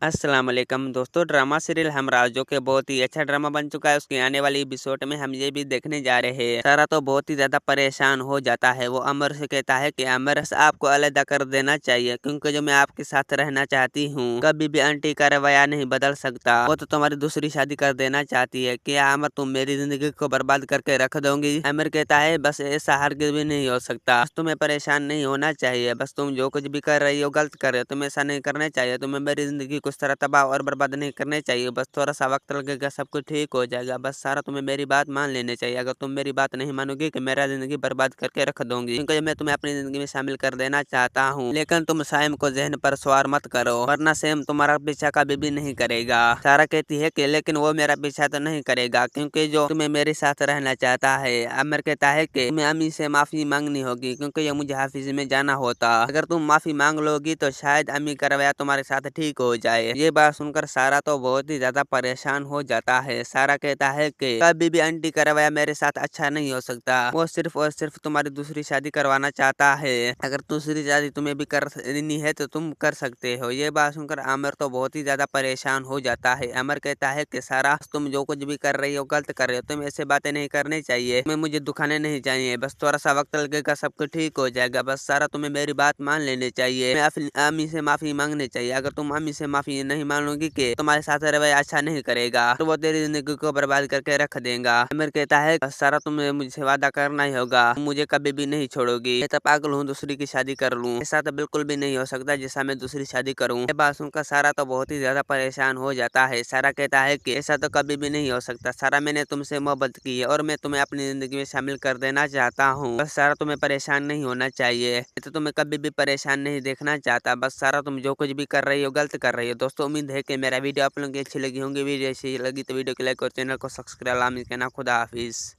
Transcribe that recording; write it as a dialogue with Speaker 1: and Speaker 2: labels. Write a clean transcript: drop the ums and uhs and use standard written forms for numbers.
Speaker 1: अस्सलाम वालेकुम दोस्तों, ड्रामा सीरियल हमराज जो कि बहुत ही अच्छा ड्रामा बन चुका है, उसकी आने वाली एपिसोड में हम ये भी देखने जा रहे हैं। सारा तो बहुत ही ज्यादा परेशान हो जाता है। वो अमर से कहता है कि अमर आपको अलग कर देना चाहिए, क्योंकि जो मैं आपके साथ रहना चाहती हूँ, कभी भी आंटी का रवैया नहीं बदल सकता। वो तो तुम्हारी दूसरी शादी कर देना चाहती है। क्या अमर तुम मेरी जिंदगी को बर्बाद करके रख दोगी? अमर कहता है बस ऐसा हरगिज भी नहीं हो सकता। बस तुम्हें परेशान नहीं होना चाहिए। बस तुम जो कुछ भी कर रही हो गलत कर रहे हो, तुम्हें ऐसा नहीं करना चाहिए। तुम्हें मेरी जिंदगी को उस तरह तबाह और बर्बाद नहीं करने चाहिए। बस थोड़ा सा वक्त लगेगा, सब कुछ ठीक हो जाएगा। बस सारा तुम्हें मेरी बात मान लेनी चाहिए। अगर तुम मेरी बात नहीं मानोगी कि मेरा जिंदगी बर्बाद करके रख दूंगी, क्योंकि मैं तुम्हें अपनी जिंदगी में शामिल कर देना चाहता हूँ। लेकिन तुम सैम को जहन पर सवार मत करो, वरना सैम तुम्हारा पीछा कभी भी नहीं करेगा। सारा कहती है कि लेकिन वो मेरा पीछा तो नहीं करेगा, क्योंकि जो तुम्हें मेरे साथ रहना चाहता है। आमिर कहता है कि तुम्हें अम्मी से माफी मांगनी होगी, क्योंकि ये मुझे हाफिज में जाना होता। अगर तुम माफी मांग लोगी तो शायद अम्मी का रवैया तुम्हारे साथ ठीक हो जाए। ये बात सुनकर सारा तो बहुत ही ज्यादा परेशान हो जाता है। सारा कहता है कि कभी भी आंटी का रवैया मेरे साथ अच्छा नहीं हो सकता। वो सिर्फ और सिर्फ तुम्हारी दूसरी शादी करवाना चाहता है। अगर दूसरी शादी तुम्हें भी करनी है तो तुम कर सकते हो। ये बात सुनकर आमिर तो बहुत ही ज्यादा परेशान हो जाता है। आमिर कहता है कि सारा तुम जो कुछ भी कर रही हो गलत कर रही हो, तुम ऐसे बातें नहीं करनी चाहिए। तुम्हें मुझे दुखाने नहीं चाहिए। बस थोड़ा सा वक्त लगेगा, सब कुछ ठीक हो जाएगा। बस सारा तुम्हें मेरी बात मान लेनी चाहिए। मैं अपनी अम्मी से माफी मांगनी चाहिए। अगर तुम अम्मी से माफी नहीं मानोगी कि तुम्हारे साथ रवैया अच्छा नहीं करेगा, तो वो तेरी जिंदगी को बर्बाद करके रख देगा। आमिर कहता है सारा तुम्हें मुझसे वादा करना ही होगा, तुम मुझे कभी भी नहीं छोड़ोगी। मैं तो पागल हूँ दूसरी की शादी कर लूँ, ऐसा तो बिल्कुल भी नहीं हो सकता जैसा मैं दूसरी शादी करूँ। ये बात सुनकर सारा तो बहुत ही ज्यादा परेशान हो जाता है। सारा कहता है कि ऐसा तो कभी भी नहीं हो सकता। सारा मैंने तुमसे मोहब्बत की है और मैं तुम्हें अपनी जिंदगी में शामिल कर देना चाहता हूँ। बस सारा तुम्हें परेशान नहीं होना चाहिए। मैं तो तुम्हें कभी भी परेशान नहीं देखना चाहता। बस सारा तुम जो कुछ भी कर रही हो गलत कर रही हो। दोस्तों उम्मीद है कि मेरा वीडियो आप लोगों की अच्छी लगी होंगी। वीडियो अच्छी लगी तो वीडियो को लाइक और चैनल को सब्सक्राइब लामिल करना। खुदा हाफिज।